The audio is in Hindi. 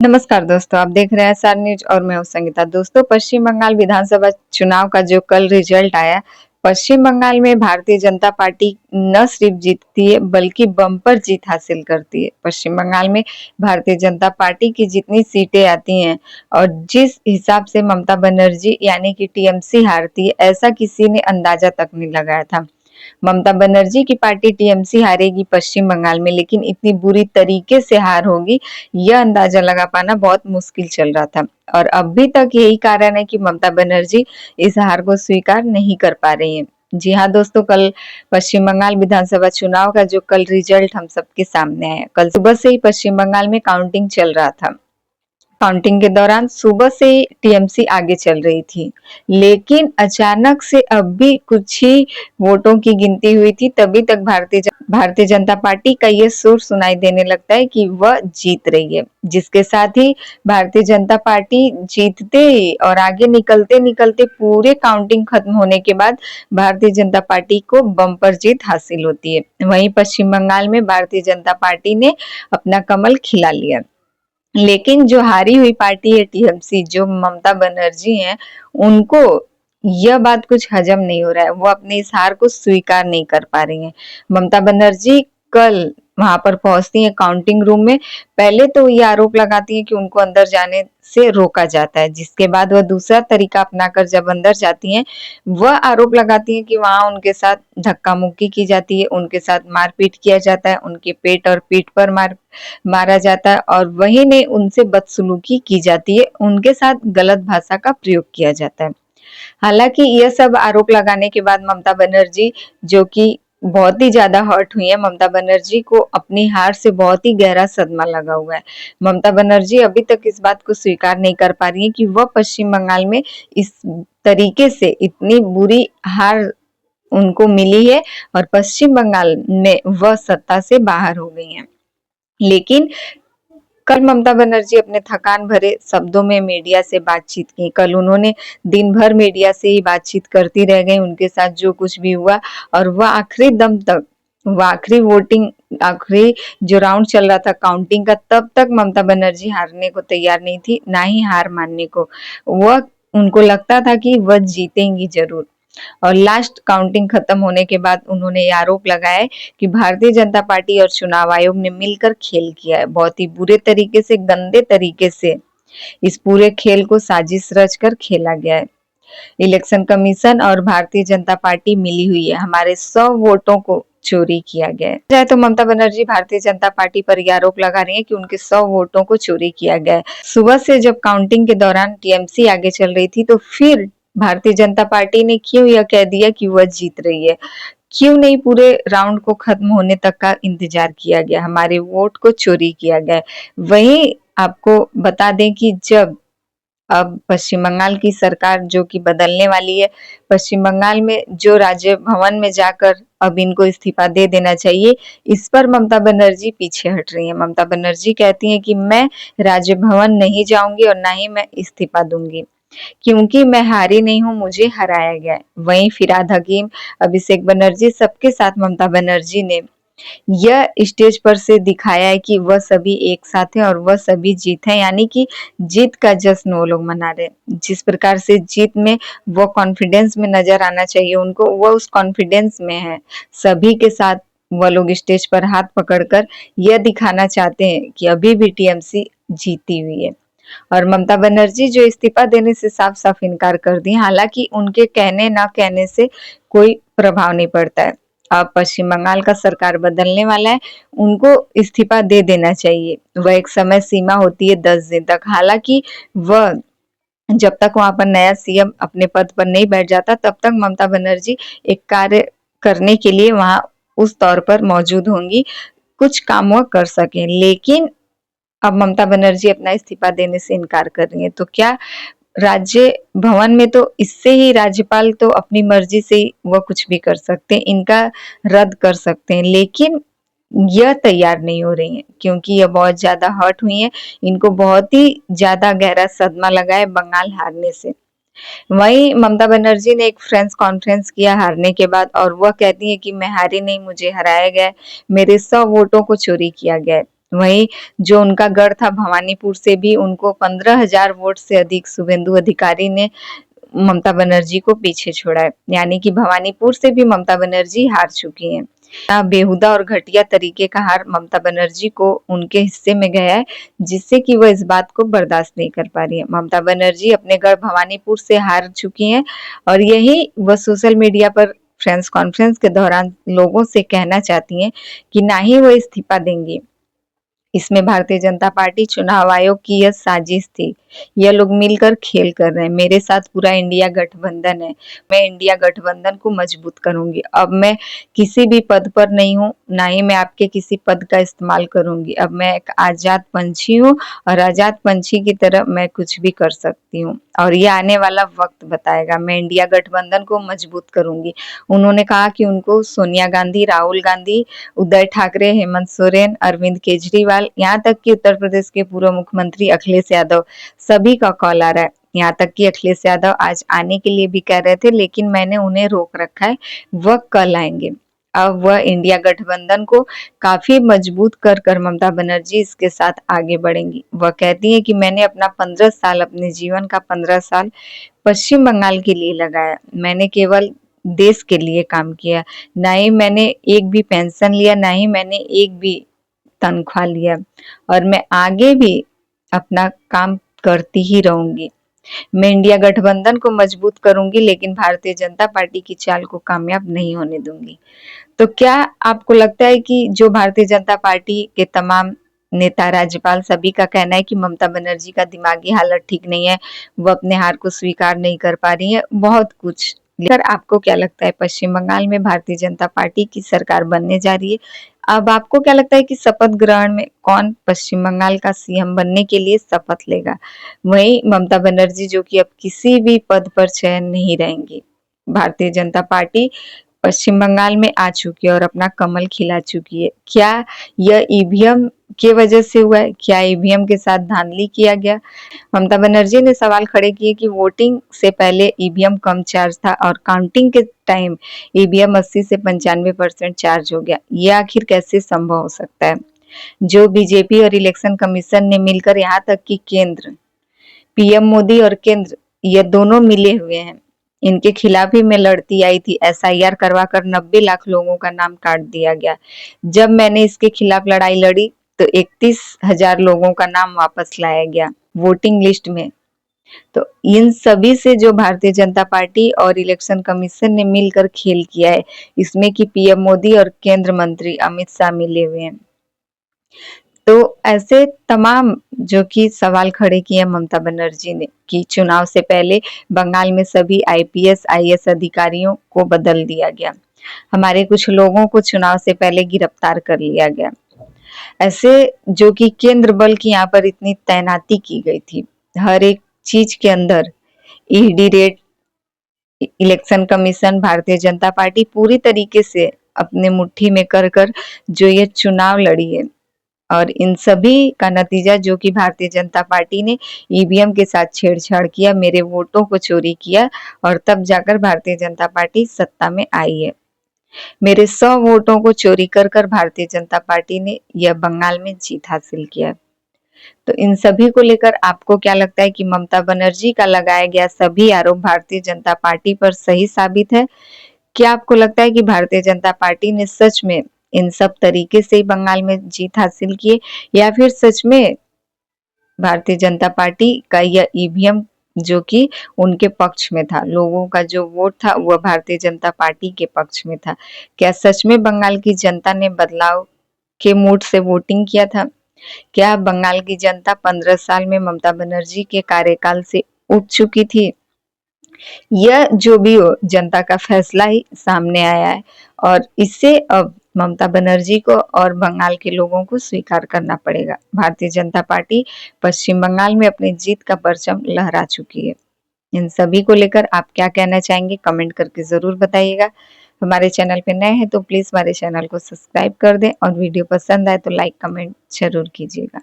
नमस्कार दोस्तों, आप देख रहे हैं SR न्यूज और मैं हूं संगीता। दोस्तों, पश्चिम बंगाल विधानसभा चुनाव का जो कल रिजल्ट आया, पश्चिम बंगाल में भारतीय जनता पार्टी न सिर्फ जीतती है बल्कि बम्पर जीत हासिल करती है। पश्चिम बंगाल में भारतीय जनता पार्टी की जितनी सीटें आती हैं और जिस हिसाब से ममता बनर्जी यानी कि टीएमसी हारती है, ऐसा किसी ने अंदाजा तक नहीं लगाया था। ममता बनर्जी की पार्टी टीएमसी हारेगी पश्चिम बंगाल में, लेकिन इतनी बुरी तरीके से हार होगी यह अंदाजा लगा पाना बहुत मुश्किल चल रहा था। और अभी तक यही कारण है कि ममता बनर्जी इस हार को स्वीकार नहीं कर पा रही है। जी हाँ दोस्तों, कल पश्चिम बंगाल विधानसभा चुनाव का जो कल रिजल्ट हम सबके सामने आया, कल सुबह से ही पश्चिम बंगाल में काउंटिंग चल रहा था। काउंटिंग के दौरान सुबह से ही टीएमसी आगे चल रही थी, लेकिन अचानक से अभी कुछ ही वोटों की गिनती हुई थी, तभी तक भारतीय जनता पार्टी का ये सुर सुनाई देने लगता है कि वह जीत रही है। जिसके साथ ही भारतीय जनता पार्टी जीतते ही और आगे निकलते निकलते पूरे काउंटिंग खत्म होने के बाद भारतीय जनता पार्टी को बम्पर जीत हासिल होती है। वहीं पश्चिम बंगाल में भारतीय जनता पार्टी ने अपना कमल खिला लिया। लेकिन जो हारी हुई पार्टी है टीएमसी, जो ममता बनर्जी हैं, उनको यह बात कुछ हजम नहीं हो रहा है। वो अपनी इस हार को स्वीकार नहीं कर पा रही हैं। ममता बनर्जी कल वहां पर पहुंचती है काउंटिंग रूम में। पहले तो ये आरोप लगाती है कि उनको अंदर जाने से रोका जाता है, जिसके बाद वह दूसरा तरीका अपनाकर जब अंदर जाती हैं, वह आरोप लगाती है कि वहां उनके साथ धक्का मुक्की की जाती है, उनके साथ मारपीट किया जाता है, उनके पेट और पीठ पर मारा जाता है और वहीं ने उनसे बदसलूकी की जाती है, उनके साथ गलत भाषा का प्रयोग किया जाता है। हालांकि यह सब आरोप लगाने के बाद ममता बनर्जी, जो कि बहुत ही ज्यादा हर्ट हुई है, ममता बनर्जी को अपनी हार से बहुत ही गहरा सदमा लगा हुआ है। ममता बनर्जी अभी तक इस बात को स्वीकार नहीं कर पा रही है कि वह पश्चिम बंगाल में इस तरीके से इतनी बुरी हार उनको मिली है और पश्चिम बंगाल में वह सत्ता से बाहर हो गई हैं। लेकिन कल ममता बनर्जी अपने थकान भरे शब्दों में मीडिया से बातचीत की। कल उन्होंने दिन भर मीडिया से ही बातचीत करती रह गई, उनके साथ जो कुछ भी हुआ, और वह आखिरी दम तक, वह आखिरी वोटिंग, आखिरी जो राउंड चल रहा था काउंटिंग का, तब तक ममता बनर्जी हारने को तैयार नहीं थी, ना ही हार मानने को। वह, उनको लगता था कि वह जीतेंगी जरूर। और लास्ट काउंटिंग खत्म होने के बाद उन्होंने ये आरोप लगाया कि भारतीय जनता पार्टी और चुनाव आयोग ने मिलकर खेल किया है। बहुत ही बुरे तरीके से, गंदे तरीके से इस पूरे खेल को साजिश रचकर खेला गया है। इलेक्शन कमीशन और भारतीय जनता पार्टी मिली हुई है, हमारे 100 वोटों को चोरी किया गया है। चाहे तो ममता बनर्जी भारतीय जनता पार्टी पर यह आरोप लगा रही है कि उनके 100 वोटों को चोरी किया गया है। सुबह से जब काउंटिंग के दौरान टीएमसी आगे चल रही थी, तो फिर भारतीय जनता पार्टी ने क्यों यह कह दिया कि वह जीत रही है? क्यों नहीं पूरे राउंड को खत्म होने तक का इंतजार किया गया? हमारे वोट को चोरी किया गया। वहीं आपको बता दें कि जब अब पश्चिम बंगाल की सरकार जो कि बदलने वाली है, पश्चिम बंगाल में जो राज्य भवन में जाकर अब इनको इस्तीफा दे देना चाहिए, इस पर ममता बनर्जी पीछे हट रही है। ममता बनर्जी कहती हैं कि मैं राज्य भवन नहीं जाऊंगी और ना ही मैं इस्तीफा दूंगी, क्योंकि मैं हारी नहीं हूं, मुझे हराया गया है। वहीं फिरहाद हकीम, अभिषेक बनर्जी, सबके साथ ममता बनर्जी ने यह स्टेज पर से दिखाया है कि वह सभी एक साथ हैं और वह सभी जीत है, यानी कि जीत का जश्न वो लोग मना रहे हैं। जिस प्रकार से जीत में वो कॉन्फिडेंस में नजर आना चाहिए उनको, वो उस कॉन्फिडेंस में है। सभी के साथ वह लोग स्टेज पर हाथ पकड़कर यह दिखाना चाहते हैं कि अभी भी टीएमसी जीती हुई है। और ममता बनर्जी जो इस्तीफा देने से साफ साफ इनकार कर दी, हालांकि उनके कहने ना कहने से कोई प्रभाव नहीं पड़ता है। अब पश्चिम बंगाल का सरकार बदलने वाला है, उनको इस्तीफा दे देना चाहिए। वह एक समय सीमा होती है 10 दिन तक, हालांकि वह जब तक वहां पर नया सीएम अपने पद पर नहीं बैठ जाता, तब तक ममता बनर्जी एक कार्य करने के लिए वहां उस तौर पर मौजूद होंगी, कुछ काम वह कर सके। लेकिन अब ममता बनर्जी अपना इस्तीफा देने से इनकार कर रही है, तो क्या राज्य भवन में, तो इससे ही राज्यपाल तो अपनी मर्जी से ही वह कुछ भी कर सकते हैं, इनका रद्द कर सकते हैं, लेकिन यह तैयार नहीं हो रही है क्योंकि यह बहुत ज्यादा हर्ट हुई है। इनको बहुत ही ज्यादा गहरा सदमा लगा है बंगाल हारने से। वहीं ममता बनर्जी ने एक प्रेस कॉन्फ्रेंस किया हारने के बाद, और वह कहती है कि मैं हारी नहीं, मुझे हराया गया है, मेरे 100 वोटों को चोरी किया गया है। वहीं जो उनका गढ़ था भवानीपुर से भी उनको 15,000 वोट से अधिक शुभेंदु अधिकारी ने ममता बनर्जी को पीछे छोड़ा है। यानी कि भवानीपुर से भी ममता बनर्जी हार चुकी हैं। बेहुदा और घटिया तरीके का हार ममता बनर्जी को उनके हिस्से में गया है, जिससे कि वह इस बात को बर्दाश्त नहीं कर पा रही है। ममता बनर्जी अपने गढ़ भवानीपुर से हार चुकी हैं और यही वह सोशल मीडिया पर प्रेस कॉन्फ्रेंस के दौरान लोगों से कहना चाहती हैं कि ना ही वो इस्तीफा देंगी। इसमें भारतीय जनता पार्टी चुनाव आयोग की यह साजिश थी। यह लोग मिलकर खेल कर रहे हैं। मेरे साथ पूरा इंडिया गठबंधन है। मैं इंडिया गठबंधन को मजबूत करूंगी। अब मैं किसी भी पद पर नहीं हूँ, ना ही मैं आपके किसी पद का इस्तेमाल करूंगी। अब मैं एक आजाद पंछी हूँ और आजाद पंछी की तरह मैं कुछ भी कर सकती हूँ और ये आने वाला वक्त बताएगा। मैं इंडिया गठबंधन को मजबूत करूंगी। उन्होंने कहा कि उनको सोनिया गांधी, राहुल गांधी, उद्धव ठाकरे, हेमंत सोरेन, अरविंद केजरीवाल, यहाँ तक कि उत्तर प्रदेश के पूर्व मुख्यमंत्री अखिलेश यादव, सभी का कॉल आ रहा है। यहाँ तक कि अखिलेश यादव आज आने के लिए भी कह रहे थे, लेकिन मैंने उन्हें रोक रखा है, वह कल आएंगे। अब वह इंडिया गठबंधन को काफी मजबूत कर ममता बनर्जी इसके साथ आगे बढ़ेंगी। वह कहती है कि मैंने अपना 15 साल, अपने जीवन का 15 साल पश्चिम बंगाल के लिए लगाया। मैंने केवल देश के लिए काम किया, ना ही मैंने एक भी पेंशन लिया, ना ही मैंने एक भी तनख्वाह लिया और मैं आगे भी अपना काम करती ही रहूंगी। मैं इंडिया गठबंधन को मजबूत करूंगी, लेकिन भारतीय जनता पार्टी की चाल को कामयाब नहीं होने दूंगी। तो क्या आपको लगता है कि जो भारतीय जनता पार्टी के तमाम नेता, राज्यपाल, सभी का कहना है कि ममता बनर्जी का दिमागी हालत ठीक नहीं है, वो अपने हार को स्वीकार नहीं कर पा रही है, बहुत कुछ। लेकर आपको क्या लगता है, पश्चिम बंगाल में भारतीय जनता पार्टी की सरकार बनने जा रही है। अब आपको क्या लगता है कि शपथ ग्रहण में कौन पश्चिम बंगाल का सीएम बनने के लिए शपथ लेगा। वहीं ममता बनर्जी जो कि अब किसी भी पद पर चयन नहीं रहेंगी। भारतीय जनता पार्टी पश्चिम बंगाल में आ चुकी है और अपना कमल खिला चुकी है। क्या यह ईवीएम की वजह से हुआ है? क्या ईवीएम के साथ धांधली किया गया? ममता बनर्जी ने सवाल खड़े किए कि वोटिंग से पहले ईवीएम कम चार्ज था और काउंटिंग के टाइम ईवीएम 80 से 95% चार्ज हो गया। यह आखिर कैसे संभव हो सकता है? जो बीजेपी और इलेक्शन कमीशन ने मिलकर, यहाँ तक कि केंद्र, पीएम मोदी और केंद्र, ये दोनों मिले हुए हैं। इनके खिलाफ ही मैं लड़ती आई थी। एसआईआर करवाकर 90 लाख लोगों का नाम काट दिया गया। जब मैंने इसके खिलाफ लड़ाई लड़ी तो 31,000 लोगों का नाम वापस लाया गया वोटिंग लिस्ट में। तो इन सभी से जो भारतीय जनता पार्टी और इलेक्शन कमीशन ने मिलकर खेल किया है, इसमें कि पीएम मोदी और केंद्र मंत्री अमित शाह मिले हुए हैं। तो ऐसे तमाम जो कि सवाल खड़े किए ममता बनर्जी ने कि चुनाव से पहले बंगाल में सभी आईपीएस, आईएएस अधिकारियों को बदल दिया गया। हमारे कुछ लोगों को चुनाव से पहले गिरफ्तार कर लिया गया। ऐसे जो कि केंद्र बल की यहाँ पर इतनी तैनाती की गई थी, हर एक चीज के अंदर ED red, election commission, Bharatiya Janata party पूरी तरीके से अपने मुट्ठी में कर जो ये चुनाव लड़ी है और इन सभी का नतीजा जो कि भारतीय जनता पार्टी ने ईवीएम के साथ छेड़छाड़ किया, मेरे वोटों को चोरी किया और तब जाकर भारतीय जनता पार्टी सत्ता में आई है। मेरे 100 वोटों को चोरी कर भारतीय जनता पार्टी ने यह बंगाल में जीत हासिल किया। तो इन सभी को लेकर आपको क्या लगता है कि ममता बनर्जी का लगाया गया सभी आरोप भारतीय जनता पार्टी पर सही साबित है? क्या आपको लगता है कि भारतीय जनता पार्टी ने सच में इन सब तरीके से बंगाल में जीत हासिल की, या फिर सच में भारतीय जनता पार्टी का यह ईवीएम जो कि उनके पक्ष में था, लोगों का जो वोट था वह भारतीय जनता पार्टी के पक्ष में था? क्या सच में बंगाल की जनता ने बदलाव के मूड से वोटिंग किया था? क्या बंगाल की जनता 15 साल में ममता बनर्जी के कार्यकाल से उब चुकी थी? यह जो भी हो, जनता का फैसला ही सामने आया है और इससे अब ममता बनर्जी को और बंगाल के लोगों को स्वीकार करना पड़ेगा। भारतीय जनता पार्टी पश्चिम बंगाल में अपनी जीत का परचम लहरा चुकी है। इन सभी को लेकर आप क्या कहना चाहेंगे, कमेंट करके जरूर बताइएगा। हमारे चैनल पे नए हैं तो प्लीज हमारे चैनल को सब्सक्राइब कर दें और वीडियो पसंद आए तो लाइक कमेंट जरूर कीजिएगा।